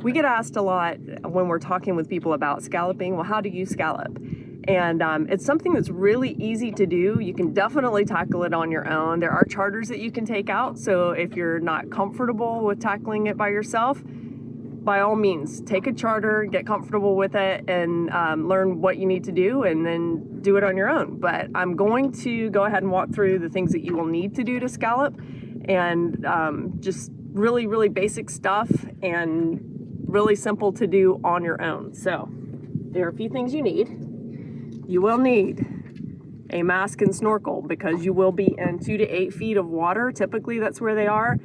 we get asked a lot when we're talking with people about scalloping, well, how do you scallop? And it's something that's really easy to do. You can definitely tackle it on your own. There are charters that you can take out. So if you're not comfortable with tackling it by yourself, by all means, take a charter, get comfortable with it, and learn what you need to do, and then do it on your own. But I'm going to go ahead and walk through the things that you will need to do to scallop, and just really, really basic stuff and really simple to do on your own. So there are a few things you need. You will need a mask and snorkel because you will be in 2 to 8 feet of water. Typically that's where they are.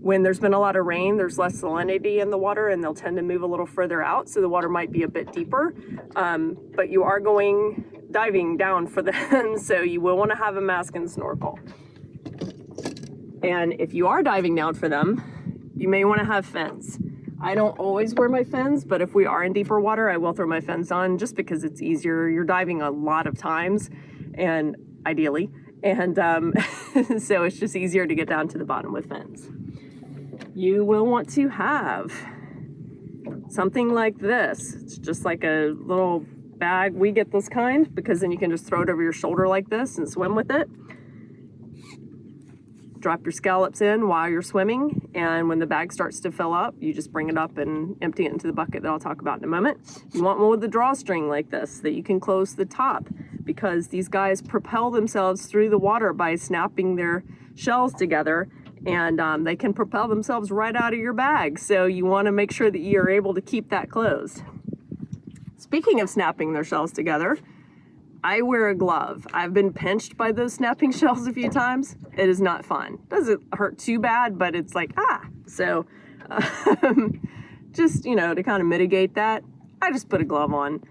When there's been a lot of rain, there's less salinity in the water and they'll tend to move a little further out, so the water might be a bit deeper. But you are going diving down for them, so you will want to have a mask and snorkel. And if you are diving down for them, you may want to have fins. I don't always wear my fins, but if we are in deeper water, I will throw my fins on just because it's easier. You're diving a lot of times, and ideally, and so it's just easier to get down to the bottom with fins. You will want to have something like this. It's just like a little bag. We get this kind because then you can just throw it over your shoulder like this and swim with it. Drop your scallops in while you're swimming, and when the bag starts to fill up, you just bring it up and empty it into the bucket that I'll talk about in a moment. You want one with a drawstring like this that you can close the top, because these guys propel themselves through the water by snapping their shells together, and they can propel themselves right out of your bag. So you want to make sure that you're able to keep that closed. Speaking of snapping their shells together, I wear a glove. I've been pinched by those snapping shells a few times. It is not fun. Doesn't hurt too bad, but it's like, So just, to kind of mitigate that, I just put a glove on.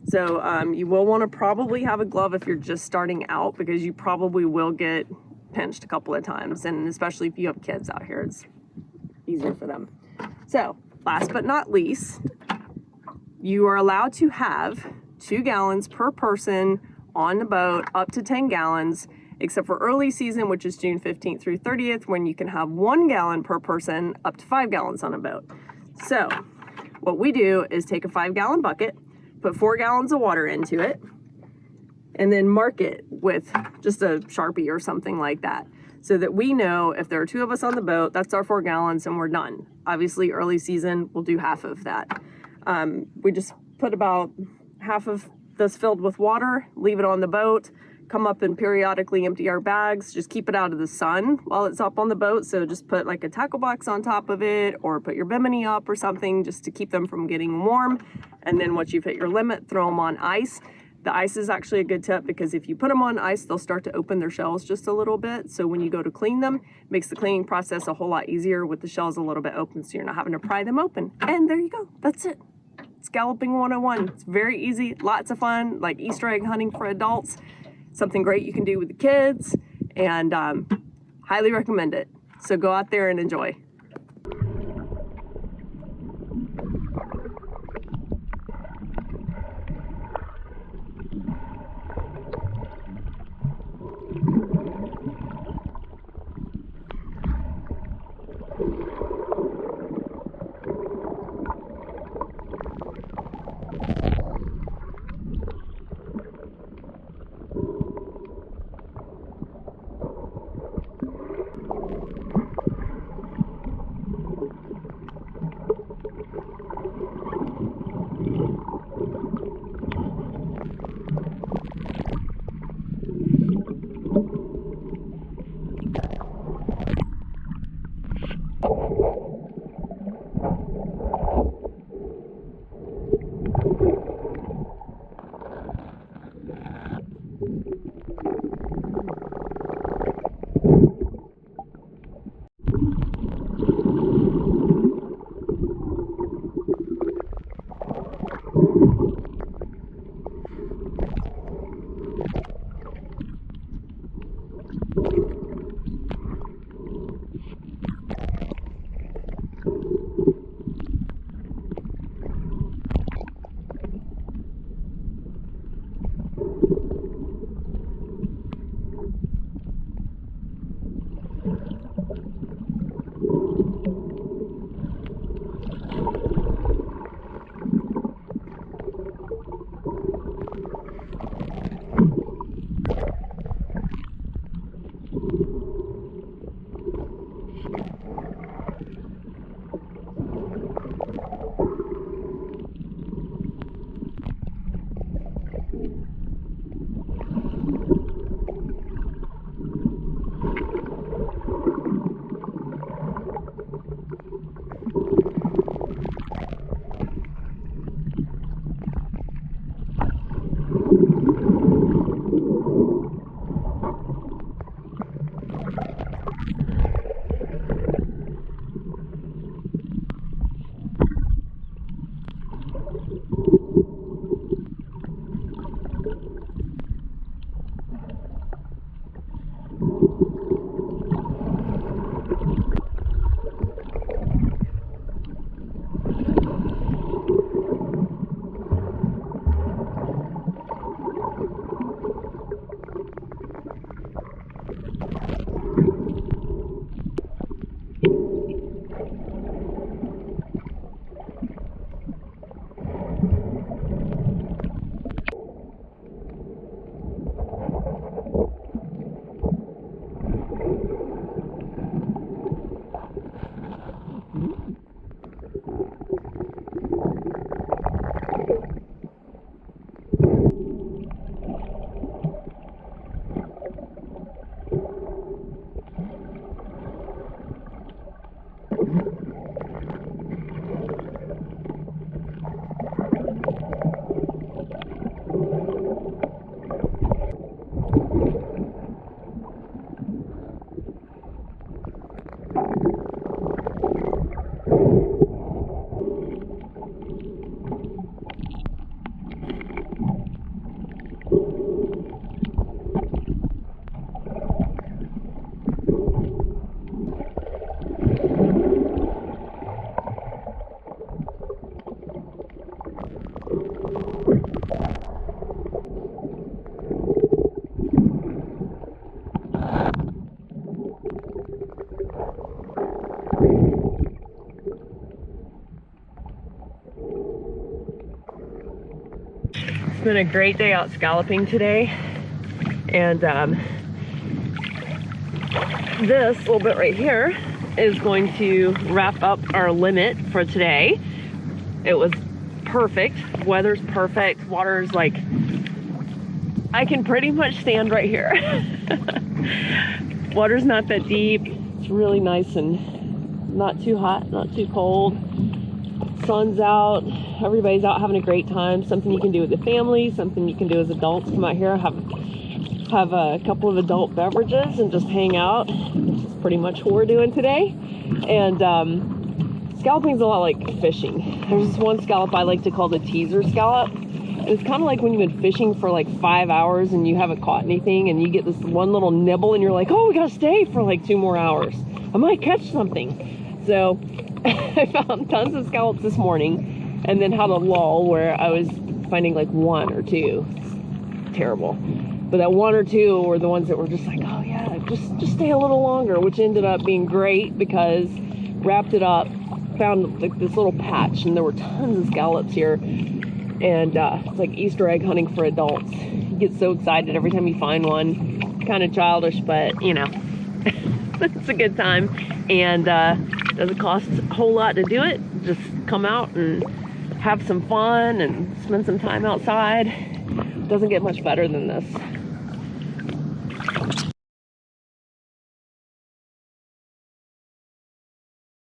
So you will want to probably have a glove if you're just starting out, because you probably will get pinched a couple of times, and especially if you have kids out here, it's easier for them. So last but not least, you are allowed to have 2 gallons per person on the boat, up to 10 gallons, except for early season, which is June 15th through 30th, when you can have 1 gallon per person, up to 5 gallons on a boat. So what we do is take a 5-gallon bucket, put 4 gallons of water into it, and then mark it with just a Sharpie or something like that, so that we know if there are 2 of us on the boat, that's our 4 gallons and we're done. Obviously early season, we'll do half of that. We just put about half of this filled with water, leave it on the boat, come up and periodically empty our bags. Just keep it out of the sun while it's up on the boat. So just put like a tackle box on top of it, or put your bimini up or something just to keep them from getting warm. And then once you've hit your limit, throw them on ice. The ice is actually a good tip, because if you put them on ice, they'll start to open their shells just a little bit. So when you go to clean them, it makes the cleaning process a whole lot easier with the shells a little bit open, so you're not having to pry them open. And there you go, that's it. Scalloping 101. It's very easy, lots of fun, like Easter egg hunting for adults. Something great you can do with the kids, and highly recommend it. So go out there and enjoy. It's been a great day out scalloping today, and this little bit right here is going to wrap up our limit for today. It was perfect, weather's perfect, water's like, I can pretty much stand right here. Water's not that deep, it's really nice and not too hot, not too cold. Sun's out, everybody's out having a great time. Something you can do with the family, something you can do as adults. Come out here, have a couple of adult beverages and just hang out, which is pretty much what we're doing today. And scalloping's a lot like fishing. There's this one scallop I like to call the teaser scallop. And it's kind of like when you've been fishing for like 5 hours and you haven't caught anything, and you get this one little nibble and you're like, oh, we gotta stay for like 2 more hours. I might catch something. So I found tons of scallops this morning, and then had a lull where I was finding like 1 or 2. Terrible. But that 1 or 2 were the ones that were just like, oh yeah, just stay a little longer, which ended up being great because wrapped it up, found like this little patch, and there were tons of scallops here. And it's like Easter egg hunting for adults. You get so excited every time you find one. Kind of childish, but you know, it's a good time. And doesn't cost a whole lot to do it. Just come out and have some fun and spend some time outside. Doesn't get much better than this.